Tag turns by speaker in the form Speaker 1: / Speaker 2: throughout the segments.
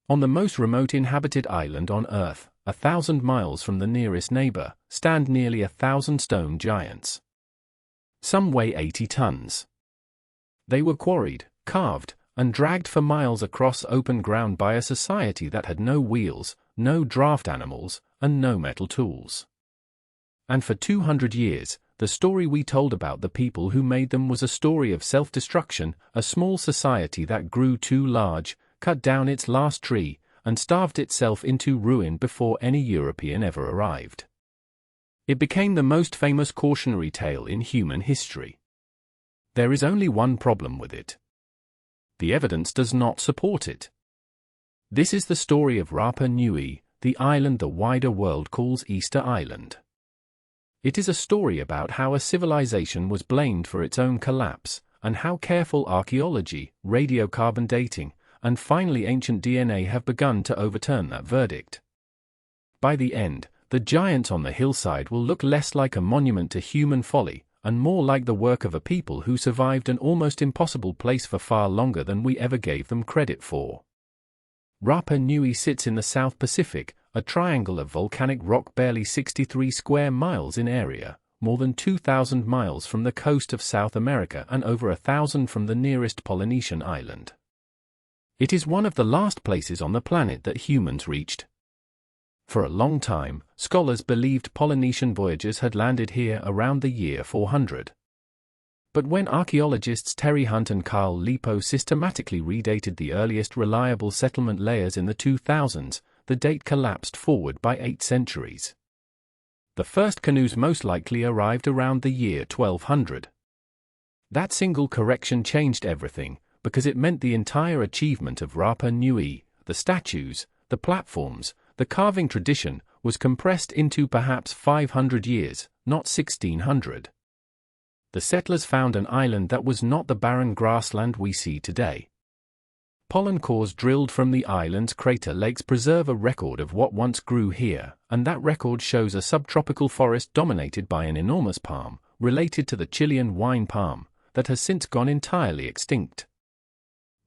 Speaker 1: On the most remote inhabited island on Earth, 1,000 miles from the nearest neighbor, stand nearly 1,000 stone giants. Some weigh 80 tons. They were quarried, carved, and dragged for miles across open ground by a society that had no wheels, no draft animals, and no metal tools. And for 200 years, the story we told about the people who made them was a story of self-destruction, a small society that grew too large, cut down its last tree, and starved itself into ruin before any European ever arrived. It became the most famous cautionary tale in human history. There is only one problem with it. The evidence does not support it. This is the story of Rapa Nui, the island the wider world calls Easter Island. It is a story about how a civilization was blamed for its own collapse, and how careful archaeology, radiocarbon dating, and finally ancient DNA have begun to overturn that verdict. By the end, the giants on the hillside will look less like a monument to human folly, and more like the work of a people who survived an almost impossible place for far longer than we ever gave them credit for. Rapa Nui sits in the South Pacific, a triangle of volcanic rock barely 63 square miles in area, more than 2,000 miles from the coast of South America and over 1,000 from the nearest Polynesian island. It is one of the last places on the planet that humans reached. For a long time, scholars believed Polynesian voyagers had landed here around the year 400. But when archaeologists Terry Hunt and Carl Lipo systematically redated the earliest reliable settlement layers in the 2000s, the date collapsed forward by 8 centuries. The first canoes most likely arrived around the year 1200. That single correction changed everything, because it meant the entire achievement of Rapa Nui, the statues, the platforms, the carving tradition, was compressed into perhaps 500 years, not 1600. The settlers found an island that was not the barren grassland we see today. Pollen cores drilled from the island's crater lakes preserve a record of what once grew here, and that record shows a subtropical forest dominated by an enormous palm, related to the Chilean wine palm, that has since gone entirely extinct.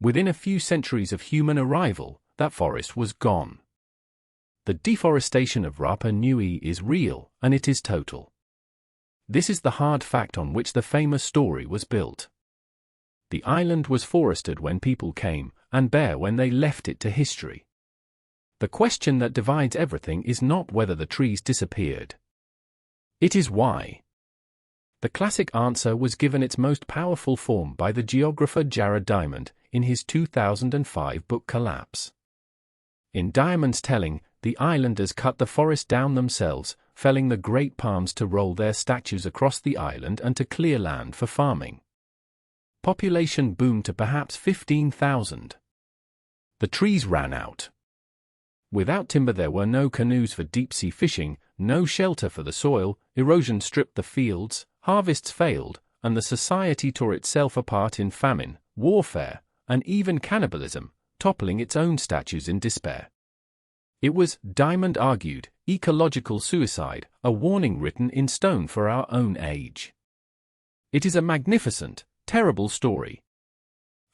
Speaker 1: Within a few centuries of human arrival, that forest was gone. The deforestation of Rapa Nui is real, and it is total. This is the hard fact on which the famous story was built. The island was forested when people came, and bare when they left it to history. The question that divides everything is not whether the trees disappeared. It is why. The classic answer was given its most powerful form by the geographer Jared Diamond in his 2005 book Collapse. In Diamond's telling, the islanders cut the forest down themselves, felling the great palms to roll their statues across the island and to clear land for farming. Population boomed to perhaps 15,000. The trees ran out. Without timber there were no canoes for deep-sea fishing, no shelter for the soil, erosion stripped the fields, harvests failed, and the society tore itself apart in famine, warfare, and even cannibalism, toppling its own statues in despair. It was, Diamond argued, ecological suicide, a warning written in stone for our own age. It is a magnificent, terrible story.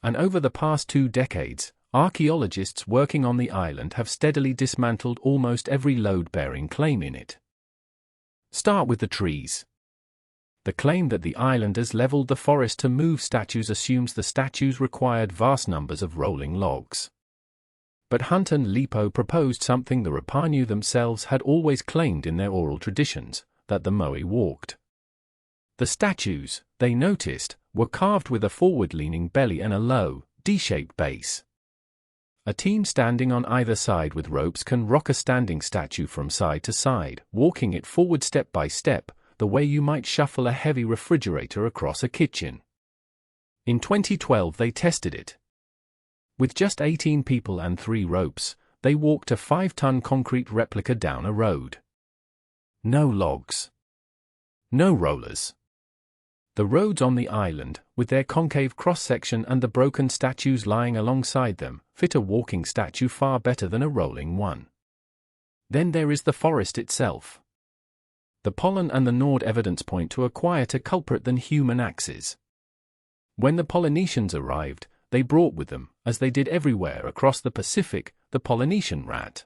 Speaker 1: And over the past 2 decades, archaeologists working on the island have steadily dismantled almost every load-bearing claim in it. Start with the trees. The claim that the islanders leveled the forest to move statues assumes the statues required vast numbers of rolling logs. But Hunt and Lipo proposed something the Rapa Nui themselves had always claimed in their oral traditions, that the Moai walked. The statues, they noticed, were carved with a forward-leaning belly and a low, D-shaped base. A team standing on either side with ropes can rock a standing statue from side to side, walking it forward step by step, the way you might shuffle a heavy refrigerator across a kitchen. In 2012 they tested it. With just 18 people and 3 ropes, they walked a 5-ton concrete replica down a road. No logs. No rollers. The roads on the island, with their concave cross-section and the broken statues lying alongside them, fit a walking statue far better than a rolling one. Then there is the forest itself. The pollen and the gnawed evidence point to a quieter culprit than human axes. When the Polynesians arrived, they brought with them, as they did everywhere across the Pacific, the Polynesian rat.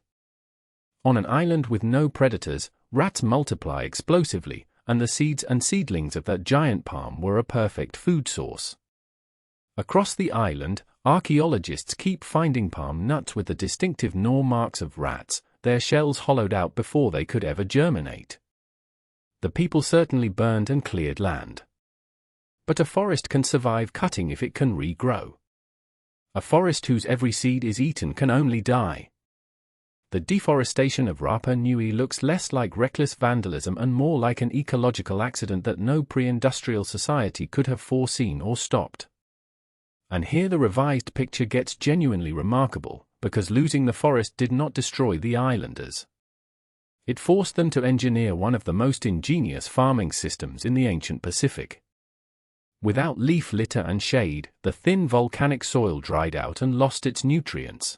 Speaker 1: On an island with no predators, rats multiply explosively, and the seeds and seedlings of that giant palm were a perfect food source. Across the island, archaeologists keep finding palm nuts with the distinctive gnaw marks of rats, their shells hollowed out before they could ever germinate. The people certainly burned and cleared land. But a forest can survive cutting if it can regrow. A forest whose every seed is eaten can only die. The deforestation of Rapa Nui looks less like reckless vandalism and more like an ecological accident that no pre-industrial society could have foreseen or stopped. And here the revised picture gets genuinely remarkable, because losing the forest did not destroy the islanders. It forced them to engineer one of the most ingenious farming systems in the ancient Pacific. Without leaf litter and shade, the thin volcanic soil dried out and lost its nutrients.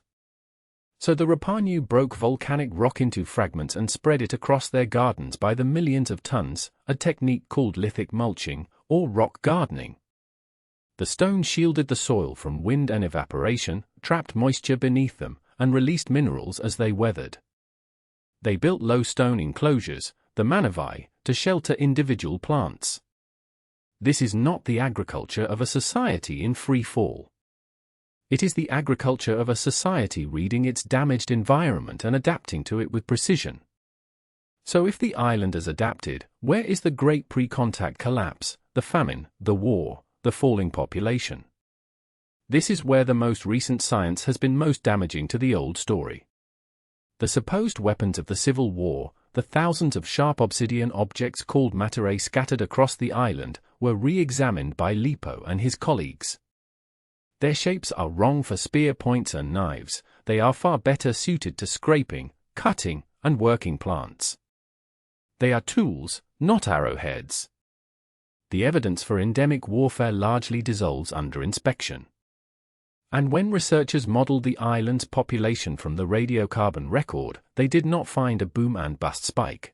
Speaker 1: So the Rapa Nui broke volcanic rock into fragments and spread it across their gardens by the millions of tons, a technique called lithic mulching, or rock gardening. The stone shielded the soil from wind and evaporation, trapped moisture beneath them, and released minerals as they weathered. They built low stone enclosures, the manavai, to shelter individual plants. This is not the agriculture of a society in free fall. It is the agriculture of a society reading its damaged environment and adapting to it with precision. So if the islanders adapted, where is the great pre-contact collapse, the famine, the war, the falling population? This is where the most recent science has been most damaging to the old story. The supposed weapons of the Civil War, the thousands of sharp obsidian objects called materai scattered across the island, were re-examined by Lipo and his colleagues. Their shapes are wrong for spear points and knives, they are far better suited to scraping, cutting, and working plants. They are tools, not arrowheads. The evidence for endemic warfare largely dissolves under inspection. And when researchers modeled the island's population from the radiocarbon record, they did not find a boom and bust spike.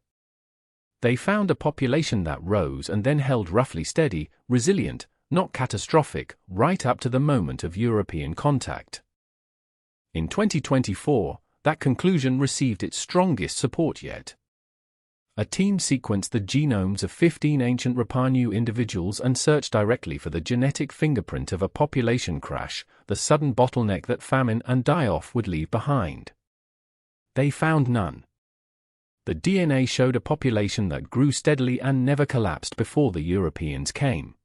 Speaker 1: They found a population that rose and then held roughly steady, resilient, not catastrophic, right up to the moment of European contact. In 2024, that conclusion received its strongest support yet. A team sequenced the genomes of 15 ancient Rapa Nui individuals and searched directly for the genetic fingerprint of a population crash, the sudden bottleneck that famine and die-off would leave behind. They found none. The DNA showed a population that grew steadily and never collapsed before the Europeans came.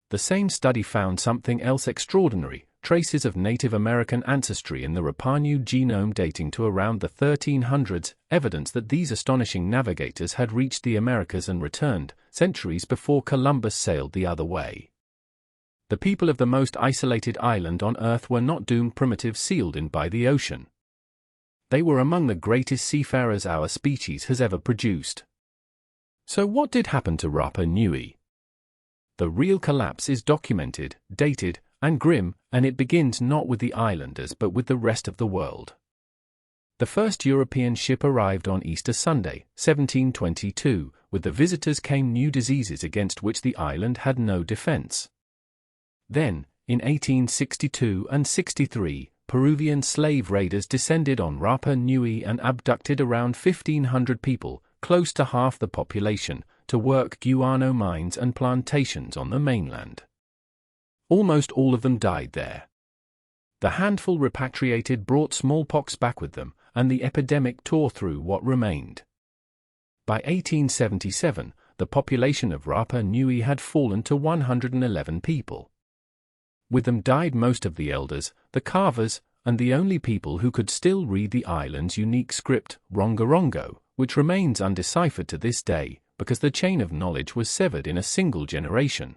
Speaker 1: The same study found something else extraordinary, traces of Native American ancestry in the Rapa Nui genome dating to around the 1300s, evidence that these astonishing navigators had reached the Americas and returned, centuries before Columbus sailed the other way. The people of the most isolated island on Earth were not doomed primitive sealed in by the ocean. They were among the greatest seafarers our species has ever produced. So what did happen to Rapa Nui? The real collapse is documented, dated, and grim, and it begins not with the islanders but with the rest of the world. The first European ship arrived on Easter Sunday, 1722. With the visitors came new diseases against which the island had no defense. Then, in 1862 and 63, Peruvian slave raiders descended on Rapa Nui and abducted around 1,500 people, close to half the population, to work guano mines and plantations on the mainland. Almost all of them died there. The handful repatriated brought smallpox back with them, and the epidemic tore through what remained. By 1877, the population of Rapa Nui had fallen to 111 people. With them died most of the elders, the carvers, and the only people who could still read the island's unique script, Rongorongo, which remains undeciphered to this day, because the chain of knowledge was severed in a single generation.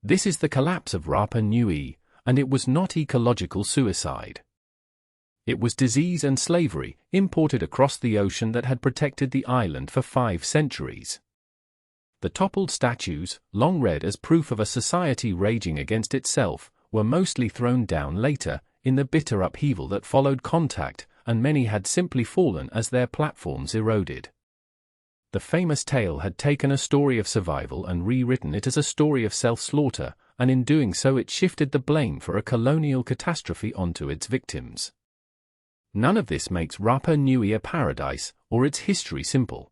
Speaker 1: This is the collapse of Rapa Nui, and it was not ecological suicide. It was disease and slavery, imported across the ocean that had protected the island for 5 centuries. The toppled statues, long read as proof of a society raging against itself, were mostly thrown down later, in the bitter upheaval that followed contact, and many had simply fallen as their platforms eroded. The famous tale had taken a story of survival and rewritten it as a story of self-slaughter, and in doing so it shifted the blame for a colonial catastrophe onto its victims. None of this makes Rapa Nui a paradise, or its history simple.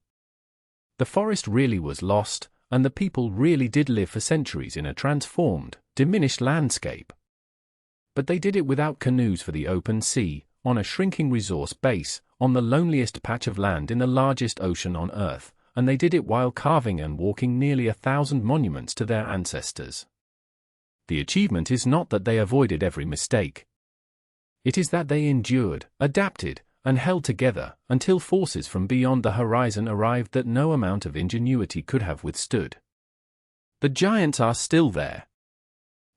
Speaker 1: The forest really was lost, and the people really did live for centuries in a transformed, diminished landscape. But they did it without canoes for the open sea, on a shrinking resource base, on the loneliest patch of land in the largest ocean on Earth, and they did it while carving and walking nearly 1,000 monuments to their ancestors. The achievement is not that they avoided every mistake. It is that they endured, adapted, and held together until forces from beyond the horizon arrived that no amount of ingenuity could have withstood. The giants are still there.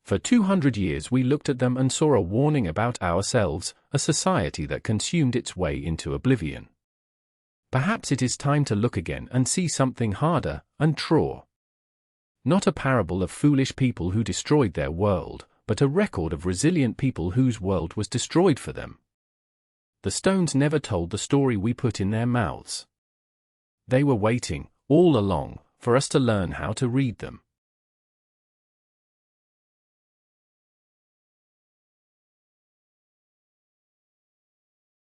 Speaker 1: For 200 years we looked at them and saw a warning about ourselves, a society that consumed its way into oblivion. Perhaps it is time to look again and see something harder and truer. Not a parable of foolish people who destroyed their world, but a record of resilient people whose world was destroyed for them. The stones never told the story we put in their mouths. They were waiting, all along, for us to learn how to read them.